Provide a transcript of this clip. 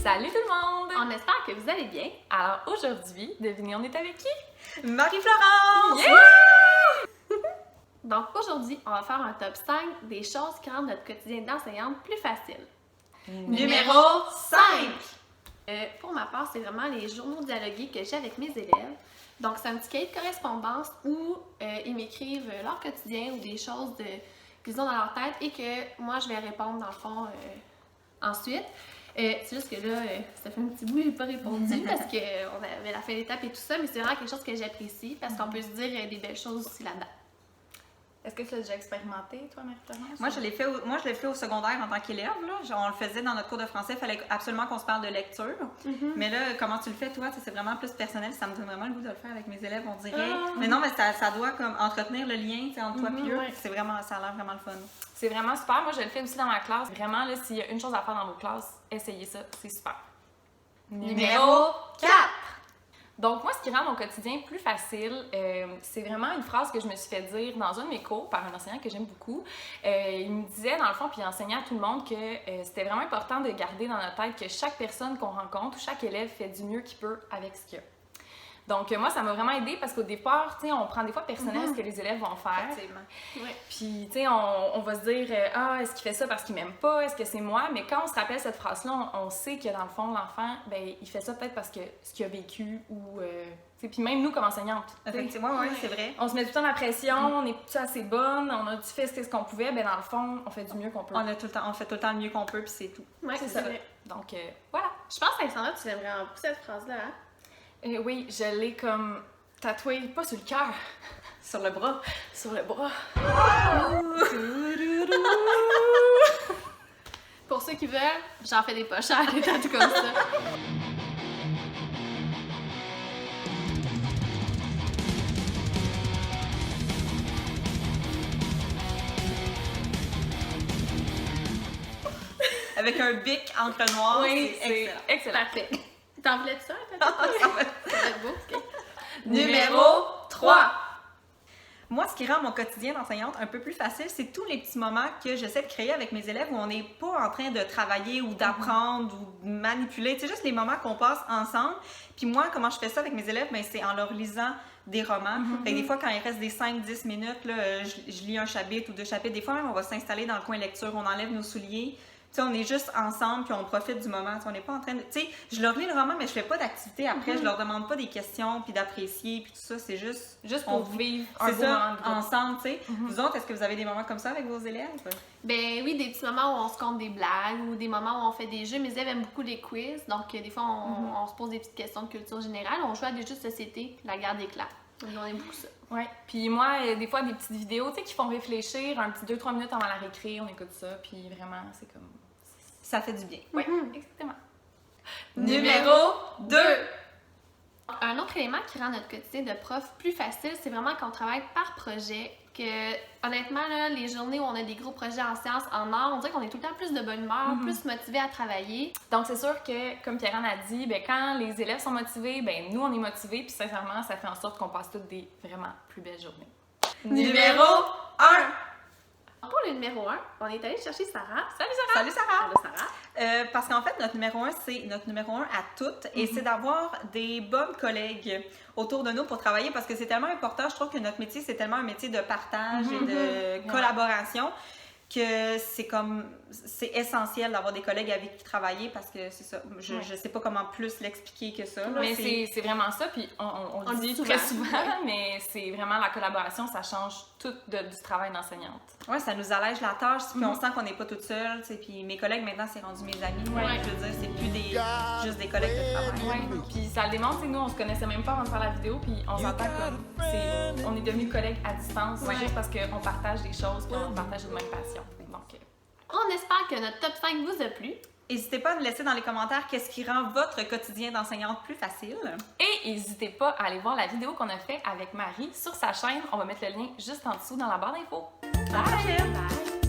Salut tout le monde! On espère que vous allez bien. Alors aujourd'hui, devinez, on est avec qui? Marie-Florence! Yeah! Donc aujourd'hui, on va faire un top 5 des choses qui rendent notre quotidien d'enseignante plus facile. Numéro 5! Pour ma part, c'est vraiment les journaux dialogués que j'ai avec mes élèves. Donc c'est un petit cahier de correspondance où ils m'écrivent leur quotidien ou des choses qu'ils ont dans leur tête et que moi je vais répondre dans le fond ensuite. C'est juste que là, ça fait un petit bout que j'ai pas répondu parce qu'on avait la fin d'étape et tout ça, mais c'est vraiment quelque chose que j'apprécie parce qu'on peut se dire des belles choses aussi là-dedans. Est-ce que tu l'as déjà expérimenté, toi, Marie-Florence? Moi, je l'ai fait au secondaire en tant qu'élève. On le faisait dans notre cours de français. Il fallait absolument qu'on se parle de lecture. Mais là, comment tu le fais, toi? C'est vraiment plus personnel. Ça me donne vraiment le goût de le faire avec mes élèves, on dirait. Mais non, mais ça doit comme entretenir le lien entre toi et eux. Ouais. C'est vraiment, ça a l'air vraiment le fun. C'est vraiment super. Moi, je le fais aussi dans ma classe. Vraiment, là, s'il y a une chose à faire dans vos classes, essayez ça. C'est super. Numéro 4! Donc, moi, ce qui rend mon quotidien plus facile, c'est vraiment une phrase que je me suis fait dire dans un de mes cours par un enseignant que j'aime beaucoup. Il me disait, dans le fond, puis il enseignait à tout le monde que c'était vraiment important de garder dans notre tête que chaque personne qu'on rencontre ou chaque élève fait du mieux qu'il peut avec ce qu'il a. Donc, moi, ça m'a vraiment aidée parce qu'au départ, tu sais, on prend des fois personnel ce que les élèves vont faire. Effectivement. Ouais. Puis, tu sais, on va se dire, est-ce qu'il fait ça parce qu'il m'aime pas? Est-ce que c'est moi? Mais quand on se rappelle cette phrase-là, on sait que dans le fond, l'enfant, ben, il fait ça peut-être parce que ce qu'il a vécu ou. Tu sais, puis même nous, comme enseignantes. Effectivement, oui, c'est vrai. On se met tout le temps la pression, on est tout assez bonne, on a fait ce qu'on pouvait, ben dans le fond, on fait du mieux qu'on peut. On fait tout le temps le mieux qu'on peut, puis c'est tout. Ouais, C'est c'est ça. vrai. Donc, voilà. Je pense Alexandra, tu aimerais vraiment beaucoup cette phrase-là, hein? Oui, je l'ai comme tatouée, pas sur le cœur, Sur le bras. sur le bras. Pour ceux qui veulent, j'en fais des pochettes, des tatous comme ça. Avec un bic encre noir, Oui, c'est c'est excellent. excellent. Parfait. T'en voulais ça, un tatouage? Ça va être beau, ok. Numéro 3. Moi, ce qui rend mon quotidien d'enseignante un peu plus facile, c'est tous les petits moments que j'essaie de créer avec mes élèves où on n'est pas en train de travailler ou d'apprendre ou de manipuler. C'est juste les moments qu'on passe ensemble. Puis moi, comment je fais ça avec mes élèves? Ben, c'est en leur lisant des romans. Fait que des fois, quand il reste des 5-10 minutes, là, je lis un chapitre ou deux chapitres. Des fois même, on va s'installer dans le coin lecture, on enlève nos souliers. Tu sais, on est juste ensemble puis on profite du moment. Tu sais, on n'est pas en train de... Tu sais, je leur lis le roman, mais je fais pas d'activité après. Je leur demande pas des questions puis d'apprécier puis tout ça. C'est juste... Juste pour vivre un C'est beau ça, moment de groupe. ensemble, tu sais. Vous autres, est-ce que vous avez des moments comme ça avec vos élèves? Ben oui, des petits moments où on se compte des blagues ou des moments où on fait des jeux. Mes élèves aiment beaucoup les quiz, donc des fois on se pose des petites questions de culture générale. On joue à des jeux de société, la guerre des clans. Donc on aime beaucoup ça. Ouais. Puis moi, des fois, des petites vidéos, tu sais, qui font réfléchir, un petit 2-3 minutes avant la récré, on écoute ça, puis vraiment, c'est comme... Ça fait du bien. Oui, exactement. Numéro 2. Un autre élément qui rend notre quotidien de prof plus facile, c'est vraiment qu'on travaille par projet. Que honnêtement, là, les journées où on a des gros projets en sciences, en art, on dirait qu'on est tout le temps plus de bonne humeur, plus motivé à travailler. Donc, c'est sûr que, comme Pierre-Anne a dit, ben, quand les élèves sont motivés, ben, nous, on est motivés, puis sincèrement, ça fait en sorte qu'on passe toutes des vraiment plus belles journées. Numéro 1. Pour le numéro 1, on est allé chercher Sarah. Salut Sarah! Salut Sarah! Allô, Sarah. Parce qu'en fait, notre numéro 1, c'est notre numéro 1 à toutes et c'est d'avoir des bonnes collègues autour de nous pour travailler parce que c'est tellement important. Je trouve que notre métier, c'est tellement un métier de partage et de collaboration que c'est essentiel d'avoir des collègues avec qui travailler parce que c'est ça. Je sais pas comment plus l'expliquer que ça. Là. Mais c'est vraiment ça, puis on le dit très souvent, mais c'est vraiment la collaboration, ça change tout du travail d'enseignante. Ouais, ça nous allège la tâche, puis on sent qu'on n'est pas toute seule, tu sais, puis mes collègues maintenant c'est rendu mes amis. Je veux dire, c'est plus juste des collègues de travail. Ouais, puis ça le démontre, tu sais, nous on se connaissait même pas avant de faire la vidéo, puis on s'entend comme on est devenus collègues à distance, juste parce qu'on partage des choses, puis on partage une même passion. Donc, On espère que notre top 5 vous a plu. N'hésitez pas à nous laisser dans les commentaires qu'est-ce qui rend votre quotidien d'enseignante plus facile. et n'hésitez pas à aller voir la vidéo qu'on a fait avec Marie sur sa chaîne. On va mettre le lien juste en dessous dans la barre d'infos. Bye! Bye!